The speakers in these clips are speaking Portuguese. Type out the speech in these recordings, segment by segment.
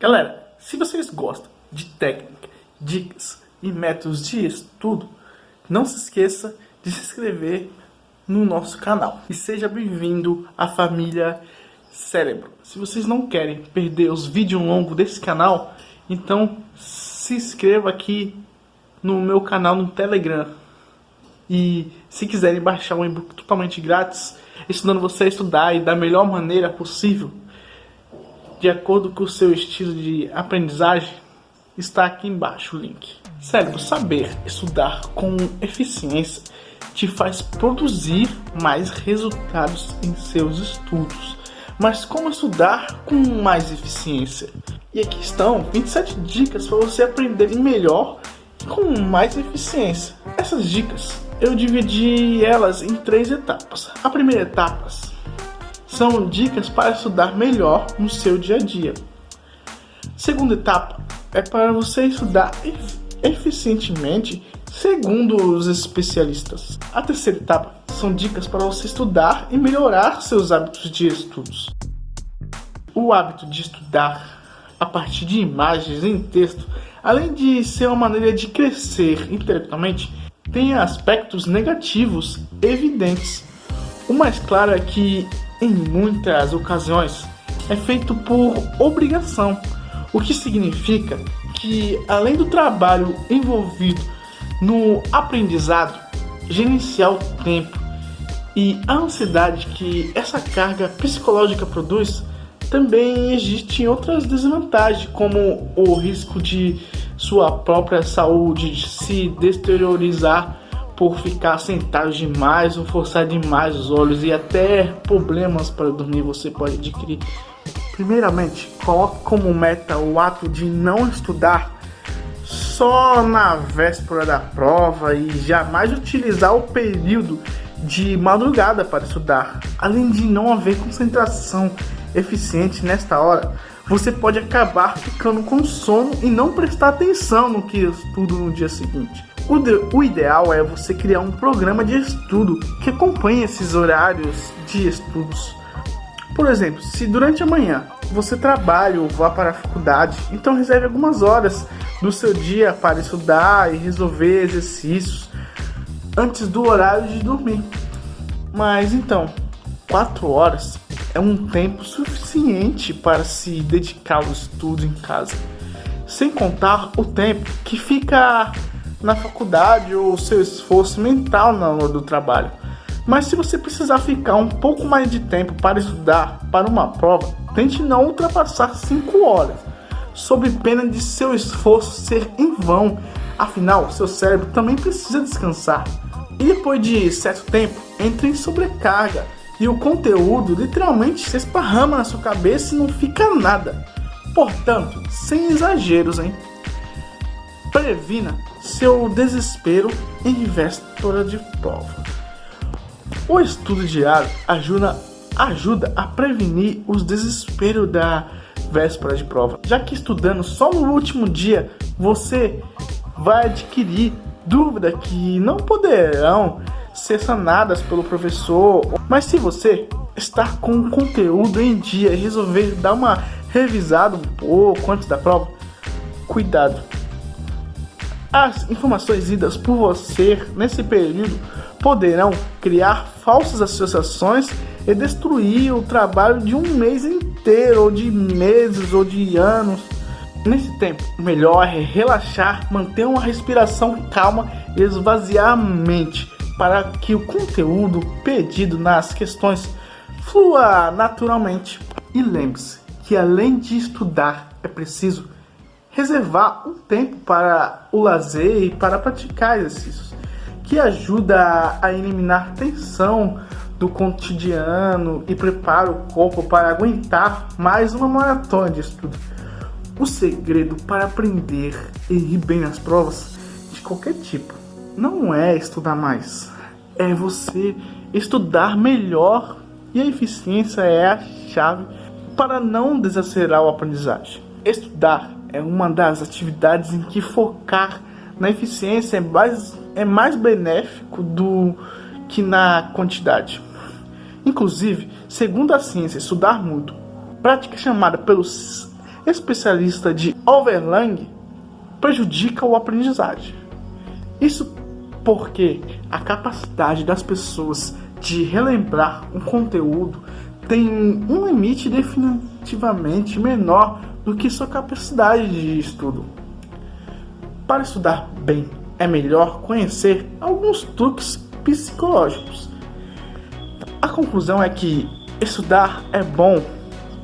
Galera, se vocês gostam de técnica, dicas e métodos de estudo, não se esqueça de se inscrever no nosso canal. E seja bem-vindo à família Cérebro. Se vocês não querem perder os vídeos longos desse canal, então se inscreva aqui no meu canal no Telegram. E se quiserem baixar um e-book totalmente grátis, ensinando você a estudar e da melhor maneira possível, de acordo com o seu estilo de aprendizagem, está aqui embaixo o link. Cérebro, saber estudar com eficiência te faz produzir mais resultados em seus estudos. Mas como estudar com mais eficiência? E aqui estão 27 dicas para você aprender melhor e com mais eficiência. Essas dicas eu dividi elas em 3 etapas. A primeira etapa são dicas para estudar melhor no seu dia a dia. A segunda etapa é para você estudar eficientemente segundo os especialistas. A terceira etapa são dicas para você estudar e melhorar seus hábitos de estudos. O hábito de estudar a partir de imagens em texto, além de ser uma maneira de crescer intelectualmente, tem aspectos negativos evidentes. O mais claro é que, em muitas ocasiões, é feito por obrigação, o que significa que, além do trabalho envolvido no aprendizado, gerenciar o tempo e a ansiedade que essa carga psicológica produz, também existem outras desvantagens, como o risco de sua própria saúde se deteriorizar por ficar sentado demais ou forçar demais os olhos, e até problemas para dormir você pode adquirir. Primeiramente, coloque como meta o ato de não estudar só na véspera da prova e jamais utilizar o período de madrugada para estudar. Além de não haver concentração eficiente nesta hora, você pode acabar ficando com sono e não prestar atenção no que estuda no dia seguinte. O ideal é você criar um programa de estudo que acompanhe esses horários de estudos. Por exemplo, se durante a manhã você trabalha ou vá para a faculdade, então reserve algumas horas do seu dia para estudar e resolver exercícios antes do horário de dormir. Mas então, 4 horas é um tempo suficiente para se dedicar ao estudo em casa, sem contar o tempo que fica na faculdade ou seu esforço mental na hora do trabalho. Mas se você precisar ficar um pouco mais de tempo para estudar para uma prova, tente não ultrapassar 5 horas, sob pena de seu esforço ser em vão. Afinal, seu cérebro também precisa descansar. E depois de certo tempo, entra em sobrecarga e o conteúdo literalmente se esparrama na sua cabeça e não fica nada. Portanto, sem exageros, hein? Previna seu desespero em véspera de prova. O estudo diário ajuda a prevenir os desesperos da véspera de prova, já que estudando só no último dia, você vai adquirir dúvidas que não poderão ser sanadas pelo professor. Mas se você estar com o conteúdo em dia e resolver dar uma revisada um pouco antes da prova, cuidado. As informações idas por você nesse período poderão criar falsas associações e destruir o trabalho de um mês inteiro, ou de meses, ou de anos. Nesse tempo, o melhor é relaxar, manter uma respiração calma e esvaziar a mente para que o conteúdo pedido nas questões flua naturalmente. E lembre-se que, além de estudar, é preciso reservar um tempo para o lazer e para praticar exercícios, que ajuda a eliminar tensão do cotidiano e prepara o corpo para aguentar mais uma maratona de estudo. O segredo para aprender e ir bem nas provas de qualquer tipo não é estudar mais, é você estudar melhor, e a eficiência é a chave para não desacelerar a aprendizagem. Estudar é uma das atividades em que focar na eficiência é mais benéfico do que na quantidade. Inclusive, segundo a ciência, estudar muito, prática chamada pelos especialista de overlang prejudica o aprendizagem. Isso porque a capacidade das pessoas de relembrar um conteúdo tem um limite definitivamente menor do que sua capacidade de estudo. Para estudar bem, é melhor conhecer alguns truques psicológicos. A conclusão é que estudar é bom,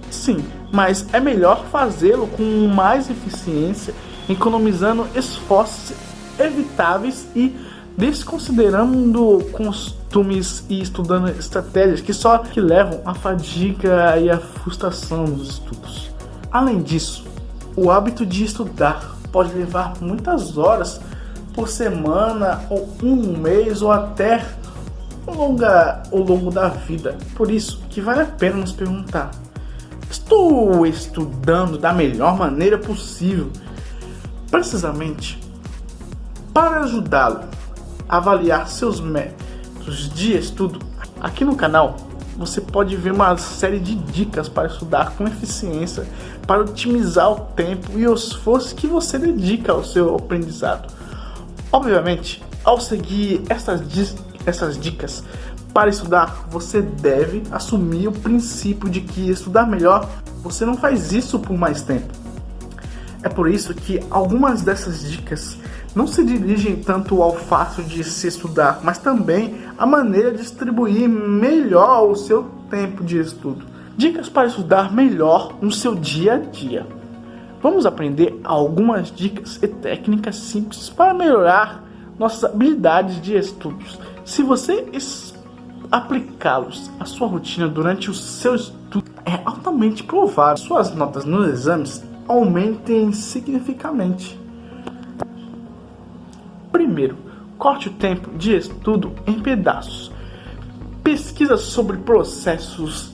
sim, mas é melhor fazê-lo com mais eficiência, economizando esforços evitáveis e desconsiderando costumes e estudando estratégias que levam à fadiga e à frustração nos estudos. Além disso, o hábito de estudar pode levar muitas horas por semana, ou um mês, ou até ao longo da vida. Por isso que vale a pena nos perguntar: estou estudando da melhor maneira possível? Precisamente para ajudá-lo a avaliar seus métodos de estudo, aqui no canal você pode ver uma série de dicas para estudar com eficiência, para otimizar o tempo e o esforço que você dedica ao seu aprendizado. Obviamente, ao seguir essas dicas para estudar, você deve assumir o princípio de que estudar melhor, você não faz isso por mais tempo. É por isso que algumas dessas dicas não se dirigem tanto ao fato de se estudar, mas também à maneira de distribuir melhor o seu tempo de estudo. Dicas para estudar melhor no seu dia a dia. Vamos aprender algumas dicas e técnicas simples para melhorar nossas habilidades de estudos. Se você aplicá-los à sua rotina durante o seu estudo, é altamente provável que suas notas nos exames aumentem significativamente. Primeiro, corte o tempo de estudo em pedaços. Pesquisas sobre processos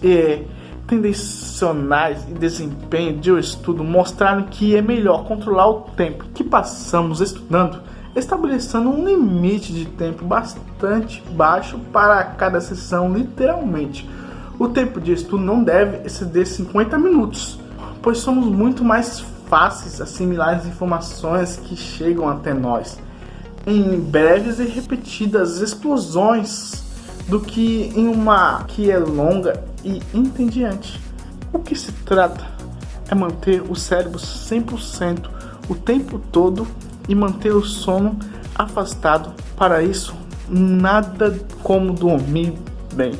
tendencionais e desempenho de estudo mostraram que é melhor controlar o tempo que passamos estudando, estabelecendo um limite de tempo bastante baixo para cada sessão. Literalmente, o tempo de estudo não deve exceder 50 minutos, pois somos muito mais fáceis assimilar as informações que chegam até nós em breves e repetidas explosões do que em uma que é longa e entediante. O que se trata é manter o cérebro 100% o tempo todo e manter o sono afastado. Para isso, nada como dormir bem.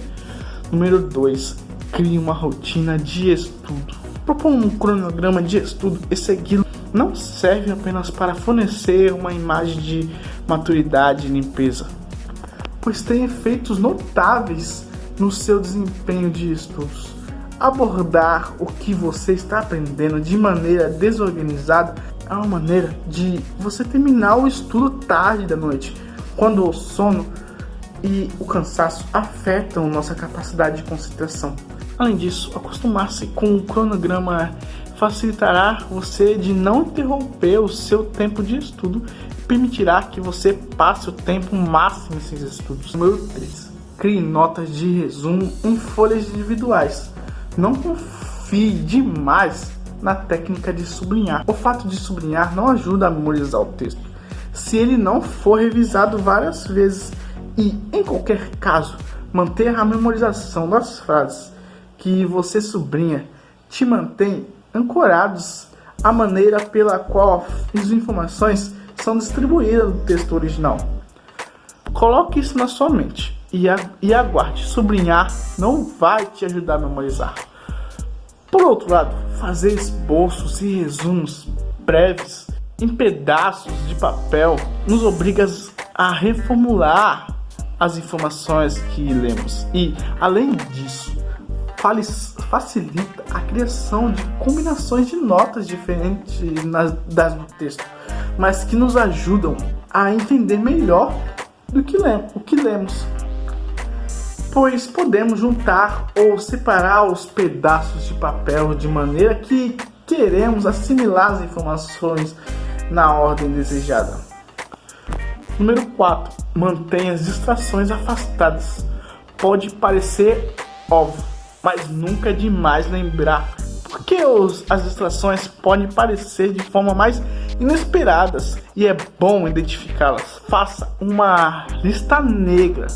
Número 2. Crie uma rotina de estudo. Propor um cronograma de estudo e segui-lo não serve apenas para fornecer uma imagem de maturidade e limpeza, pois tem efeitos notáveis no seu desempenho de estudos. Abordar o que você está aprendendo de maneira desorganizada é uma maneira de você terminar o estudo tarde da noite, quando o sono e o cansaço afetam nossa capacidade de concentração. Além disso, acostumar-se com o cronograma facilitará você de não interromper o seu tempo de estudo e permitirá que você passe o tempo máximo em seus estudos. Número 3. Crie notas de resumo em folhas individuais. Não confie demais na técnica de sublinhar. O fato de sublinhar não ajuda a memorizar o texto, se ele não for revisado várias vezes. E, em qualquer caso, manter a memorização das frases que você sublinha te mantém ancorados à maneira pela qual as informações são distribuídas no texto original. Coloque isso na sua mente e aguarde. Sublinhar não vai te ajudar a memorizar. Por outro lado, fazer esboços e resumos breves em pedaços de papel nos obriga a reformular as informações que lemos e, além disso, facilita a criação de combinações de notas diferentes no texto, mas que nos ajudam a entender melhor o que lemos, pois podemos juntar ou separar os pedaços de papel de maneira que queremos assimilar as informações na ordem desejada. Número 4. Mantenha as distrações afastadas. Pode parecer óbvio, mas nunca é demais lembrar Porque as distrações podem parecer de forma mais inesperadas e é bom identificá-las. Faça uma lista negra.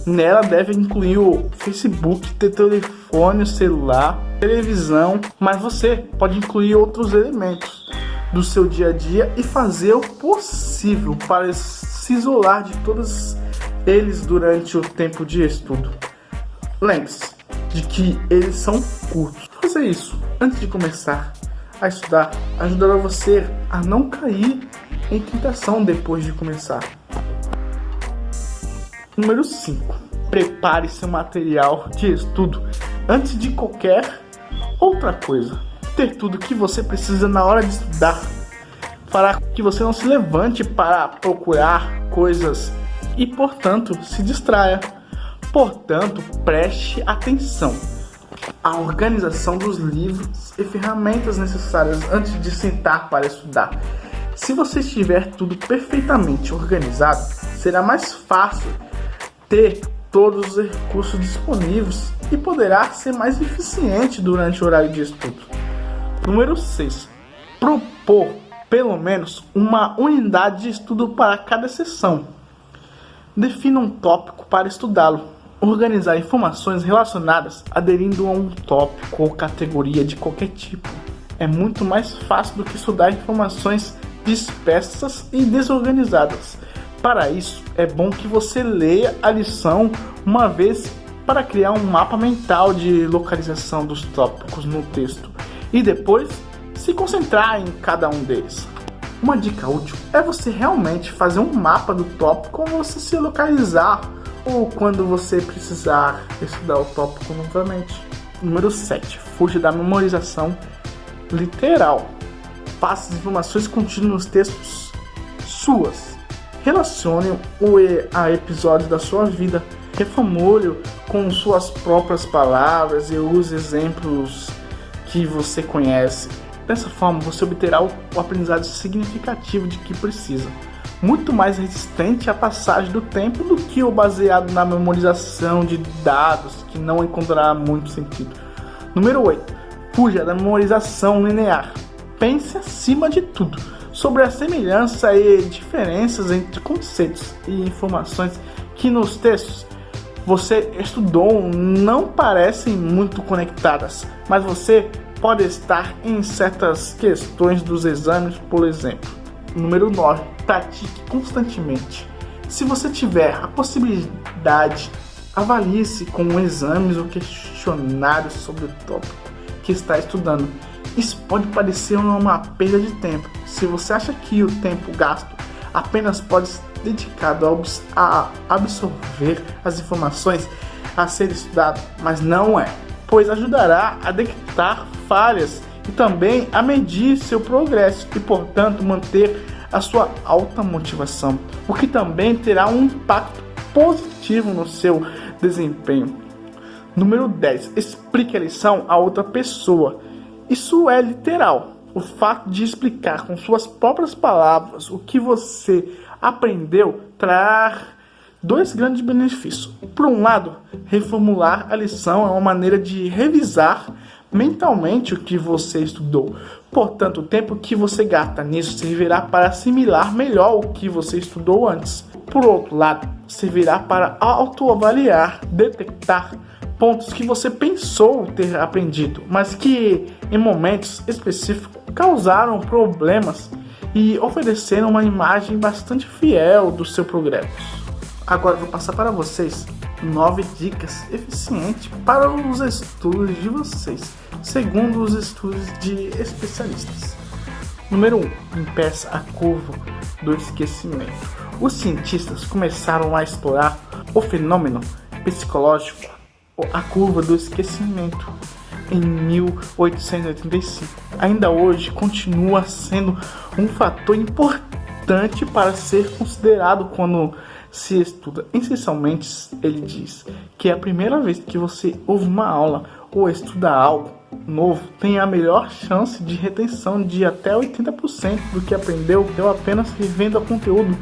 Nela deve incluir o Facebook, telefone, celular, televisão, mas você pode incluir outros elementos do seu dia a dia e fazer o possível para se isolar de todos eles durante o tempo de estudo. Lembre-se de que eles são curtos. Fazer isso antes de começar a estudar ajudará você a não cair em tentação depois de começar. Número 5. Prepare seu material de estudo antes de qualquer outra coisa. Ter tudo que você precisa na hora de estudar fará que você não se levante para procurar coisas e, portanto, se distraia. Portanto, preste atenção à organização dos livros e ferramentas necessárias antes de sentar para estudar. Se você estiver tudo perfeitamente organizado, será mais fácil ter todos os recursos disponíveis e poderá ser mais eficiente durante o horário de estudo. Número 6. Propor pelo menos uma unidade de estudo para cada sessão. Defina um tópico para estudá-lo. Organizar informações relacionadas aderindo a um tópico ou categoria de qualquer tipo é muito mais fácil do que estudar informações dispersas e desorganizadas. Para isso, é bom que você leia a lição uma vez para criar um mapa mental de localização dos tópicos no texto e depois se concentrar em cada um deles. Uma dica útil é você realmente fazer um mapa do tópico quando você se localizar ou quando você precisar estudar o tópico novamente. Número 7. Fuja da memorização literal. Faça as informações contidas nos textos suas. Relacione a episódios da sua vida. Reformule com suas próprias palavras e use exemplos que você conhece. Dessa forma, você obterá o aprendizado significativo de que precisa. Muito mais resistente à passagem do tempo do que o baseado na memorização de dados que não encontrará muito sentido. Número 8. Fuja da memorização linear. Pense acima de tudo sobre a semelhança e diferenças entre conceitos e informações que nos textos você estudou não parecem muito conectadas, mas você pode estar em certas questões dos exames, por exemplo. Número 9. Pratique constantemente. Se você tiver a possibilidade, avalie-se com exames ou questionários sobre o tópico que está estudando. Isso pode parecer uma perda de tempo. Se você acha que o tempo gasto apenas pode ser dedicado a absorver as informações a ser estudado, mas não é, pois ajudará a detectar falhas e também a medir seu progresso e, portanto, manter a sua alta motivação, o que também terá um impacto positivo no seu desempenho. Número 10. Explique a lição a outra pessoa. Isso é literal. O fato de explicar com suas próprias palavras o que você aprendeu trará dois grandes benefícios. Por um lado, reformular a lição é uma maneira de revisar mentalmente o que você estudou. Portanto, o tempo que você gasta nisso servirá para assimilar melhor o que você estudou antes. Por outro lado, servirá para autoavaliar, detectar pontos que você pensou ter aprendido, mas que em momentos específicos causaram problemas e ofereceram uma imagem bastante fiel do seu progresso. Agora vou passar para vocês 9 dicas eficientes para os estudos de vocês, segundo os estudos de especialistas. Número 1. Impeça a curva do esquecimento. Os cientistas começaram a explorar o fenômeno psicológico, a curva do esquecimento, em 1885. Ainda hoje continua sendo um fator importante para ser considerado quando se estuda. Essencialmente, ele diz que é a primeira vez que você ouve uma aula ou estuda algo novo tem a melhor chance de retenção de até 80% do que aprendeu apenas revendo o conteúdo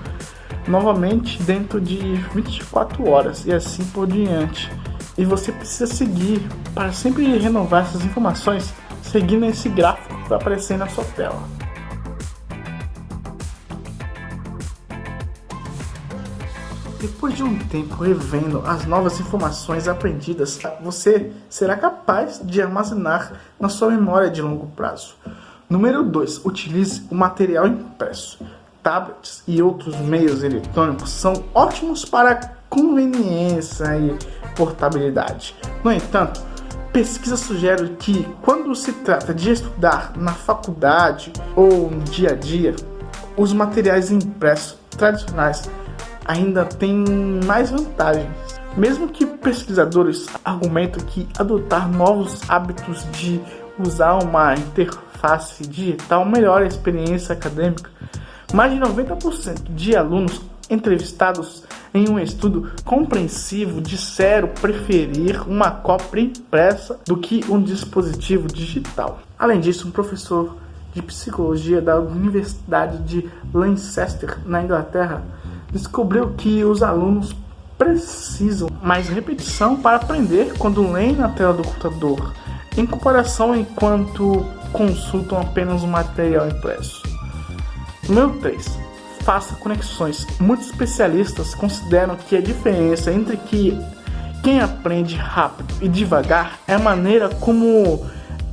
novamente dentro de 24 horas e assim por diante. E você precisa seguir para sempre renovar essas informações seguindo esse gráfico que vai aparecer na sua tela. Depois de um tempo revendo as novas informações aprendidas, você será capaz de armazenar na sua memória de longo prazo. Número 2. Utilize o material impresso. Tablets e outros meios eletrônicos são ótimos para conveniência e portabilidade. No entanto, pesquisa sugere que quando se trata de estudar na faculdade ou no dia a dia, os materiais impressos tradicionais ainda têm mais vantagens. Mesmo que pesquisadores argumentam que adotar novos hábitos de usar uma interface digital melhora a experiência acadêmica, mais de 90% de alunos entrevistados em um estudo compreensivo disseram preferir uma cópia impressa do que um dispositivo digital. Além disso, um professor de psicologia da Universidade de Lancaster, na Inglaterra, descobriu que os alunos precisam mais repetição para aprender quando leem na tela do computador, em comparação enquanto consultam apenas o material impresso. Número 3. Faça conexões. Muitos especialistas consideram que a diferença entre quem aprende rápido e devagar é a maneira como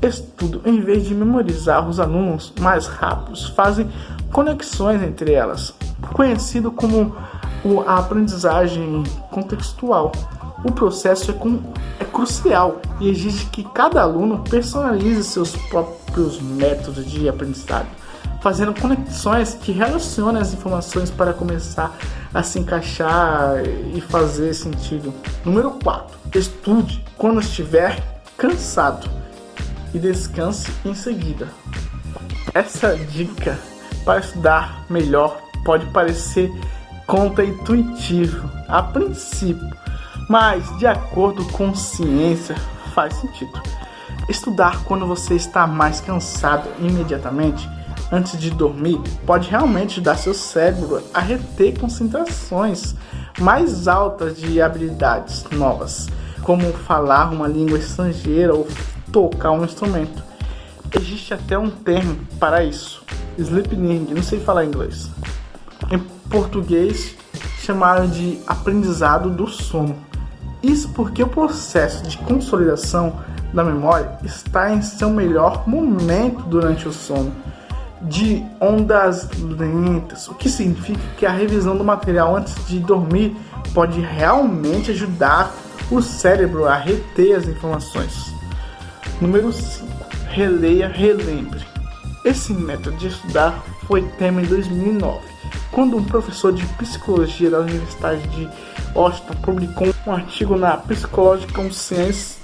estudo. Em vez de memorizar, os alunos mais rápidos fazem conexões entre elas, conhecido como a aprendizagem contextual. O processo é crucial e exige que cada aluno personalize seus próprios métodos de aprendizado, fazendo conexões que relacionem as informações para começar a se encaixar e fazer sentido. Número 4. Estude quando estiver cansado e descanse em seguida. Essa dica para estudar melhor pode parecer contra-intuitivo a princípio, mas de acordo com ciência faz sentido. Estudar quando você está mais cansado imediatamente antes de dormir pode realmente ajudar seu cérebro a reter concentrações mais altas de habilidades novas, como falar uma língua estrangeira ou tocar um instrumento. Existe até um termo para isso: sleeping, não sei falar inglês. Em português, chamaram de aprendizado do sono. Isso porque o processo de consolidação da memória está em seu melhor momento durante o sono, de ondas lentas, o que significa que a revisão do material antes de dormir pode realmente ajudar o cérebro a reter as informações. Número 5. Releia, relembre. Esse método de estudar foi tema em 2009, quando um professor de psicologia da Universidade de Washington publicou um artigo na Psychological Science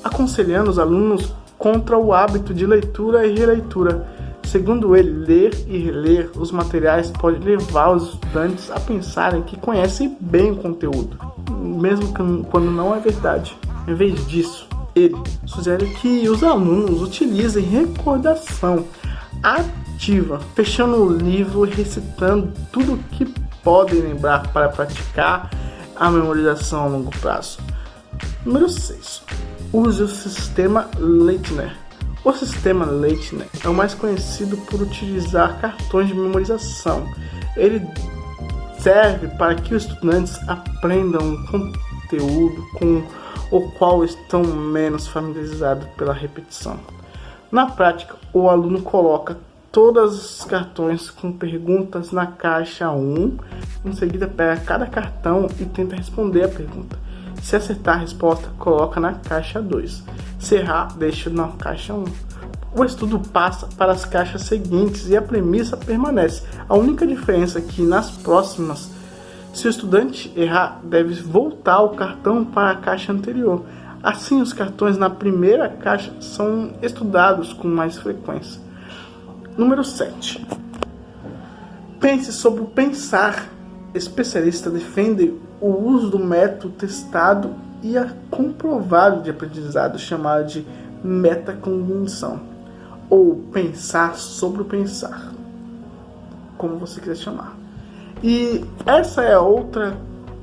aconselhando os alunos contra o hábito de leitura e releitura. Segundo ele, ler e reler os materiais pode levar os estudantes a pensarem que conhecem bem o conteúdo, mesmo quando não é verdade. Em vez disso, ele sugere que os alunos utilizem recordação ativa, fechando o livro e recitando tudo o que podem lembrar para praticar a memorização a longo prazo. Número 6. Use o sistema Leitner. O sistema Leitner é o mais conhecido por utilizar cartões de memorização. Ele serve para que os estudantes aprendam um conteúdo com o qual estão menos familiarizados pela repetição. Na prática, o aluno coloca todos os cartões com perguntas na caixa 1, em seguida pega cada cartão e tenta responder a pergunta. Se acertar a resposta, coloca na caixa 2. Se errar, deixa na caixa 1. O estudo passa para as caixas seguintes e a premissa permanece. A única diferença é que nas próximas, se o estudante errar, deve voltar o cartão para a caixa anterior. Assim, os cartões na primeira caixa são estudados com mais frequência. Número 7. Pense sobre o pensar. Especialistas defendem o uso do método testado e comprovado de aprendizado chamado de metacognição, ou pensar sobre o pensar, como você quiser chamar. E essa é outra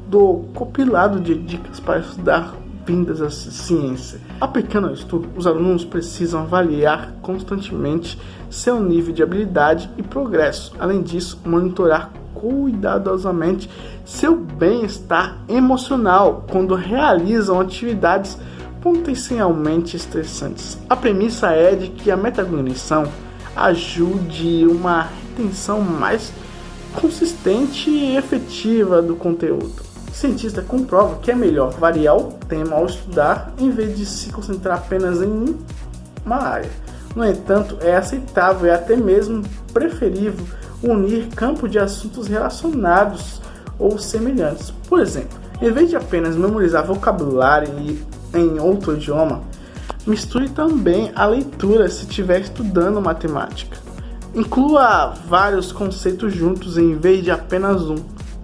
do compilado de dicas para estudar bem-vindas à ciência. Aplicando ao estudo, os alunos precisam avaliar constantemente seu nível de habilidade e progresso. Além disso, monitorar cuidadosamente seu bem-estar emocional quando realizam atividades potencialmente estressantes. A premissa é de que a metacognição ajude uma retenção mais consistente e efetiva do conteúdo. O cientista comprova que é melhor variar o tema ao estudar em vez de se concentrar apenas em uma área. No entanto, é aceitável e até mesmo preferível unir campos de assuntos relacionados ou semelhantes. Por exemplo, em vez de apenas memorizar vocabulário em outro idioma, misture também a leitura se estiver estudando matemática. Inclua vários conceitos juntos em vez de apenas um.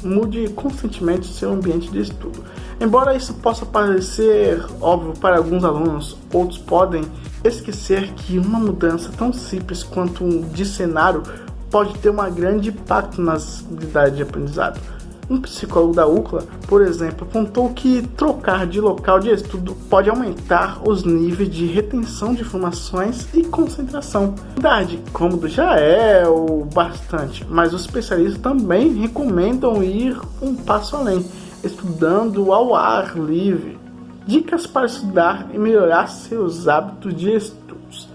Mude constantemente seu ambiente de estudo. Embora isso possa parecer óbvio para alguns alunos, outros podem esquecer que uma mudança tão simples quanto um de cenário pode ter um grande impacto nas habilidades de aprendizado. Um psicólogo da UCLA, por exemplo, apontou que trocar de local de estudo pode aumentar os níveis de retenção de informações e concentração. Mudar de cômodo já é o bastante, mas os especialistas também recomendam ir um passo além, estudando ao ar livre. Dicas para estudar e melhorar seus hábitos de estudos.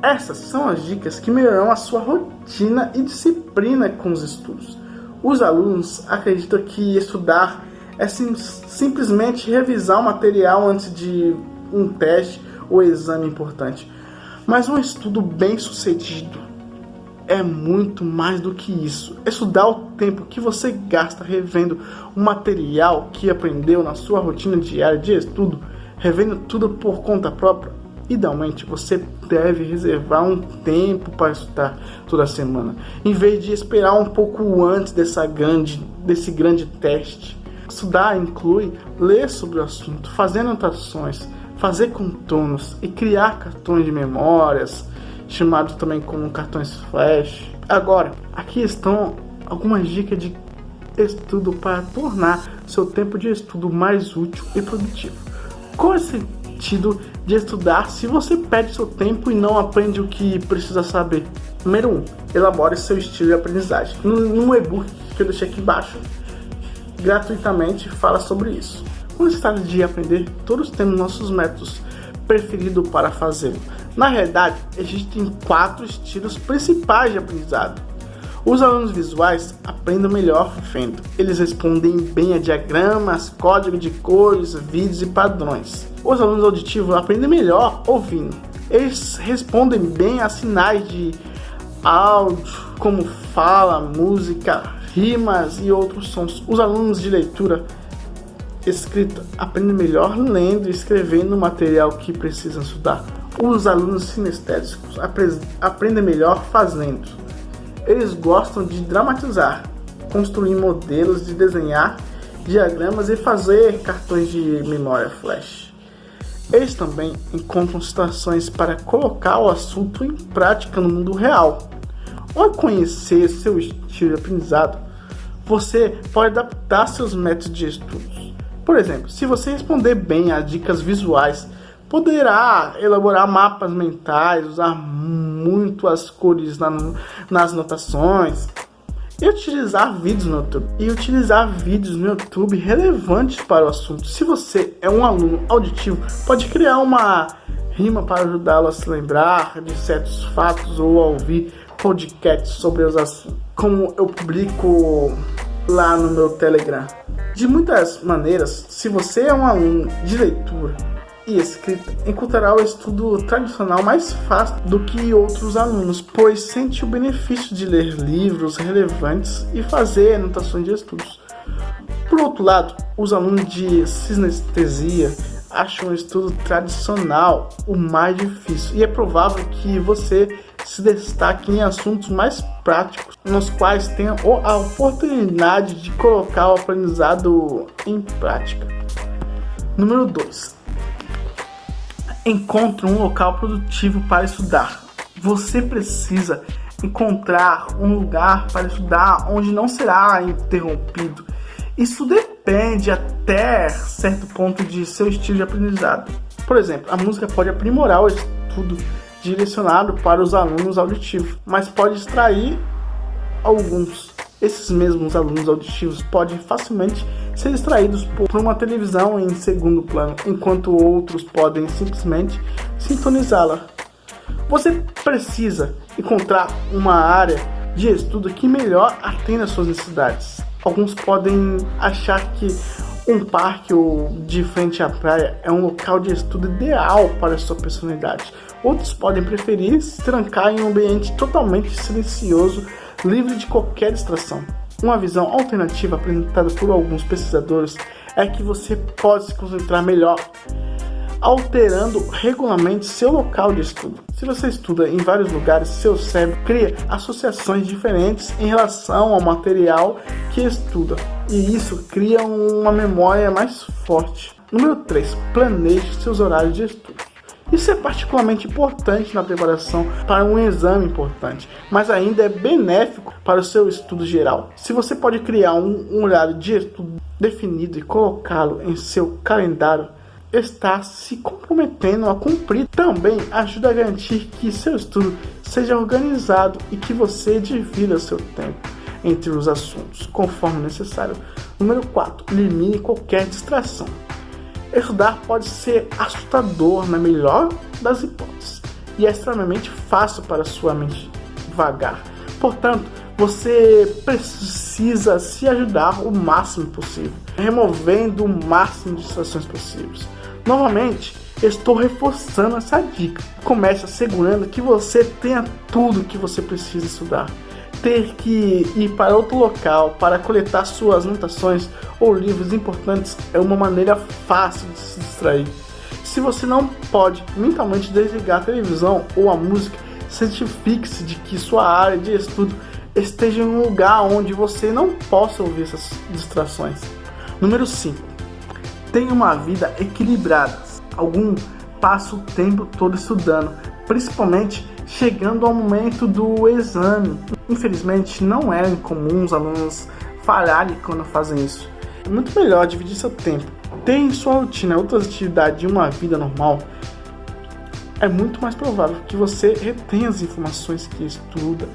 Essas são as dicas que melhorarão a sua rotina e disciplina com os estudos. Os alunos acreditam que estudar é simplesmente revisar o material antes de um teste ou exame importante. Mas um estudo bem sucedido é muito mais do que isso. Estudar o tempo que você gasta revendo o material que aprendeu na sua rotina diária de estudo, revendo tudo por conta própria. Idealmente, você deve reservar um tempo para estudar toda semana, em vez de esperar um pouco antes desse grande teste. Estudar inclui ler sobre o assunto, fazer anotações, fazer contornos e criar cartões de memórias, chamados também como cartões flash. Agora, aqui estão algumas dicas de estudo para tornar seu tempo de estudo mais útil e produtivo. Qual é o sentido de estudar se você perde seu tempo e não aprende o que precisa saber? Número 1. Elabore seu estilo de aprendizagem. No e-book que eu deixei aqui embaixo, gratuitamente, fala sobre isso. Quando se trata de aprender, todos temos nossos métodos preferidos para fazê-lo. Na realidade, existem 4 estilos principais de aprendizado. Os alunos visuais aprendem melhor vendo. Eles respondem bem a diagramas, código de cores, vídeos e padrões. Os alunos auditivos aprendem melhor ouvindo. Eles respondem bem a sinais de áudio, como fala, música, rimas e outros sons. Os alunos de leitura escrita aprendem melhor lendo e escrevendo o material que precisam estudar. Os alunos sinestésicos aprendem melhor fazendo. Eles gostam de dramatizar, construir modelos, de desenhar diagramas e fazer cartões de memória flash. Eles também encontram situações para colocar o assunto em prática no mundo real. Ao conhecer seu estilo de aprendizado, você pode adaptar seus métodos de estudos. Por exemplo, se você responder bem às dicas visuais, poderá elaborar mapas mentais, usar muito as cores nas anotações e utilizar vídeos no YouTube relevantes para o assunto. Se você é um aluno auditivo, pode criar uma rima para ajudá-lo a se lembrar de certos fatos ou a ouvir podcasts sobre os assuntos, como eu publico lá no meu Telegram. De muitas maneiras, se você é um aluno de leitura e escrita, encontrará o estudo tradicional mais fácil do que outros alunos, pois sente o benefício de ler livros relevantes e fazer anotações de estudos. Por outro lado, os alunos de sinestesia acham o estudo tradicional o mais difícil, e é provável que você se destaque em assuntos mais práticos, nos quais tenha a oportunidade de colocar o aprendizado em prática. Número 2. Encontre um local produtivo para estudar. Você precisa encontrar um lugar para estudar onde não será interrompido. Isso depende depende até certo ponto de seu estilo de aprendizado. Por exemplo, a música pode aprimorar o estudo direcionado para os alunos auditivos, mas pode distrair alguns. Esses mesmos alunos auditivos podem facilmente ser distraídos por uma televisão em segundo plano, enquanto outros podem simplesmente sintonizá-la. Você precisa encontrar uma área de estudo que melhor atenda às suas necessidades. Alguns podem achar que um parque ou de frente à praia é um local de estudo ideal para a sua personalidade. Outros podem preferir se trancar em um ambiente totalmente silencioso, livre de qualquer distração. Uma visão alternativa apresentada por alguns pesquisadores é que você pode se concentrar melhor alterando regularmente seu local de estudo. Se você estuda em vários lugares, seu cérebro cria associações diferentes em relação ao material que estuda, e isso cria uma memória mais forte. Número 3. Planeje seus horários de estudo. Isso é particularmente importante na preparação para um exame importante, mas ainda é benéfico para o seu estudo geral. Se você pode criar um horário de estudo definido e colocá-lo em seu calendário, está se comprometendo a cumprir. Também ajuda a garantir que seu estudo seja organizado e que você divida seu tempo entre os assuntos, conforme necessário. Número 4. Elimine qualquer distração. Estudar pode ser assustador na melhor das hipóteses e é extremamente fácil para sua mente vagar. Portanto, você precisa se ajudar o máximo possível, removendo o máximo de distrações possíveis. Novamente, estou reforçando essa dica. Comece assegurando que você tenha tudo que você precisa estudar. Ter que ir para outro local para coletar suas anotações ou livros importantes é uma maneira fácil de se distrair. Se você não pode mentalmente desligar a televisão ou a música, certifique-se de que sua área de estudo esteja em um lugar onde você não possa ouvir essas distrações. Número 5. Tenha uma vida equilibrada. Algum passa o tempo todo estudando, principalmente chegando ao momento do exame. Infelizmente, não é incomum os alunos falharem quando fazem isso. É muito melhor dividir seu tempo. Ter em sua rotina outras atividades de uma vida normal. É muito mais provável que você retenha as informações que estuda.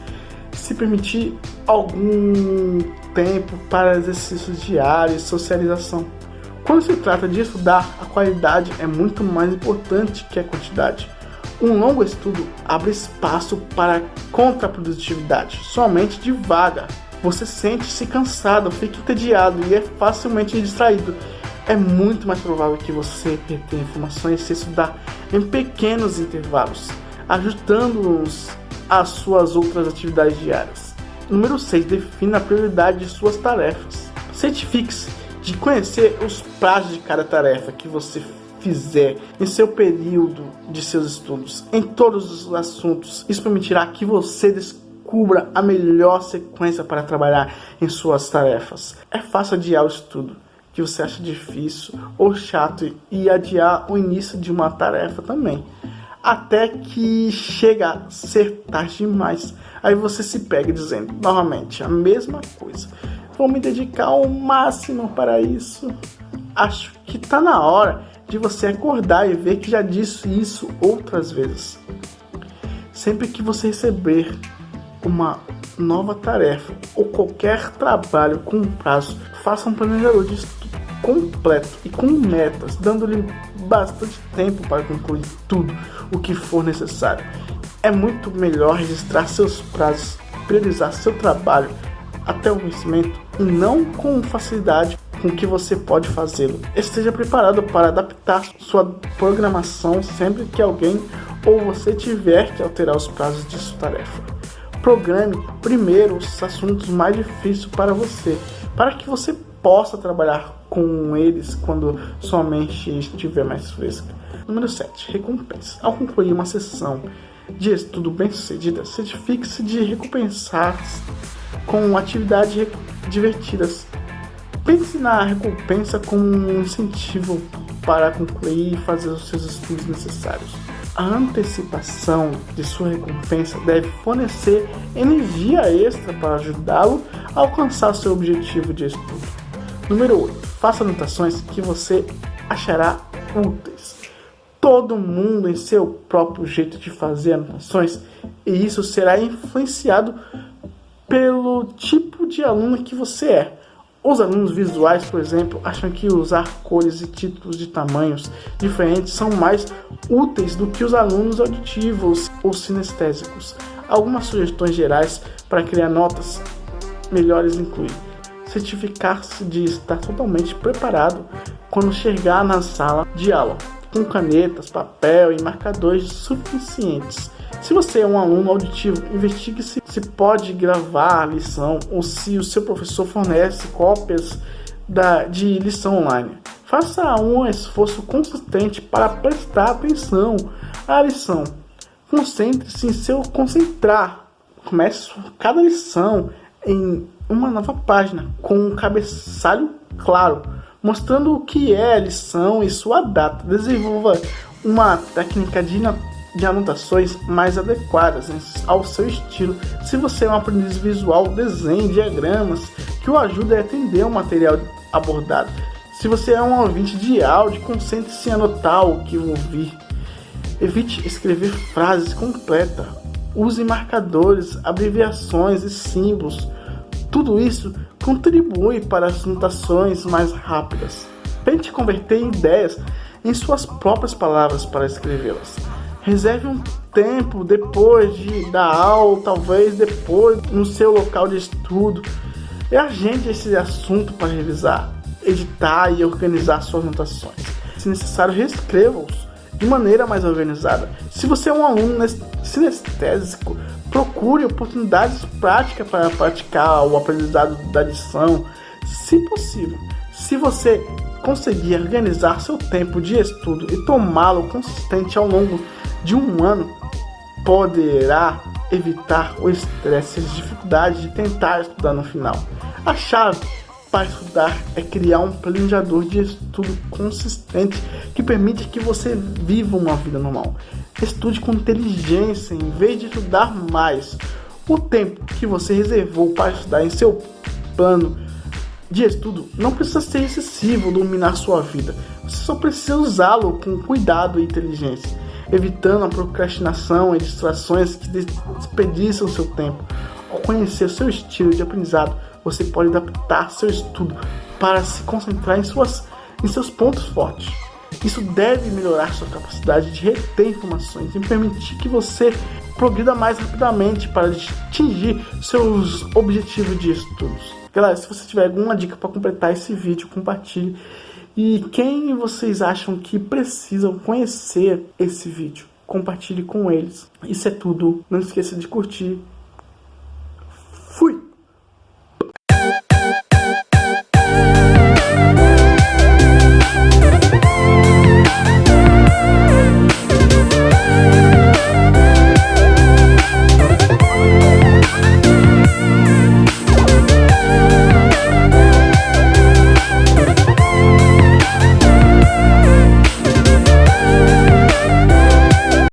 Se permitir algum tempo para exercícios diários e socialização. Quando se trata de estudar, a qualidade é muito mais importante que a quantidade. Um longo estudo abre espaço para contraprodutividade. Sua mente divaga. Você sente-se cansado, fica entediado e é facilmente distraído. É muito mais provável que você retenha informações se estudar em pequenos intervalos, ajustando-os às suas outras atividades diárias. Número 6. Defina a prioridade de suas tarefas. Certifique-se de conhecer os prazos de cada tarefa que você fizer em seu período de seus estudos, em todos os assuntos. Isso permitirá que você descubra a melhor sequência para trabalhar em suas tarefas. É fácil adiar o estudo que você acha difícil ou chato e adiar o início de uma tarefa também, até que chega a ser tarde demais. Aí você se pega dizendo novamente a mesma coisa. Vou me dedicar ao máximo para isso. Acho que está na hora de você acordar e ver que já disse isso outras vezes. Sempre que você receber uma nova tarefa ou qualquer trabalho com prazo, faça um planejador de estudo completo e com metas, dando-lhe bastante tempo para concluir tudo o que for necessário. É muito melhor registrar seus prazos, priorizar seu trabalho até o vencimento e não com facilidade com que você pode fazê-lo. Esteja preparado para adaptar sua programação sempre que alguém ou você tiver que alterar os prazos de sua tarefa. Programe primeiro os assuntos mais difíceis para você, para que você possa trabalhar com eles quando sua mente estiver mais fresca. Número 7. Recompensa. Ao concluir uma sessão de estudo bem-sucedida, certifique-se de recompensar com atividades divertidas. Pense na recompensa como um incentivo para concluir e fazer os seus estudos necessários. A antecipação de sua recompensa deve fornecer energia extra para ajudá-lo a alcançar seu objetivo de estudo. Número 8. Faça anotações que você achará úteis. Todo mundo tem seu próprio jeito de fazer anotações e isso será influenciado pelo tipo de aluno que você é. Os alunos visuais, por exemplo, acham que usar cores e títulos de tamanhos diferentes são mais úteis do que os alunos auditivos ou sinestésicos. Algumas sugestões gerais para criar notas melhores incluem certificar-se de estar totalmente preparado quando chegar na sala de aula, com canetas, papel e marcadores suficientes. Se você é um aluno auditivo, investigue se pode gravar a lição ou se o seu professor fornece cópias de lição online. Faça um esforço consistente para prestar atenção à lição. Concentre-se em seu concentrar. Comece cada lição em uma nova página com um cabeçalho claro, mostrando o que é a lição e sua data. Desenvolva uma técnica de anotações mais adequadas ao seu estilo. Se você é um aprendiz visual, desenhe diagramas que o ajudem a entender o material abordado. Se você é um ouvinte de áudio, concentre-se em anotar o que ouvir. Evite escrever frases completas. Use marcadores, abreviações e símbolos. Tudo isso contribui para as anotações mais rápidas. Tente converter ideias em suas próprias palavras para escrevê-las. Reserve um tempo depois da aula, talvez depois no seu local de estudo, e agende esse assunto para revisar, editar e organizar suas anotações. Se necessário, reescreva-os de maneira mais organizada. Se você é um aluno sinestésico, procure oportunidades práticas para praticar o aprendizado da lição, se possível. Se você conseguir organizar seu tempo de estudo e tomá-lo consistente ao longo de um ano, poderá evitar o estresse e as dificuldades de tentar estudar no final. A chave para estudar é criar um planejador de estudo consistente que permite que você viva uma vida normal. Estude com inteligência em vez de estudar mais. O tempo que você reservou para estudar em seu plano de estudo não precisa ser excessivo dominar sua vida. Você só precisa usá-lo com cuidado e inteligência, evitando a procrastinação e distrações que desperdiçam seu tempo. Ao conhecer o seu estilo de aprendizado, você pode adaptar seu estudo para se concentrar em seus pontos fortes. Isso deve melhorar sua capacidade de reter informações e permitir que você progrida mais rapidamente para atingir seus objetivos de estudos. Galera, se você tiver alguma dica para completar esse vídeo, compartilhe. E quem vocês acham que precisam conhecer esse vídeo, compartilhe com eles. Isso é tudo. Não esqueça de curtir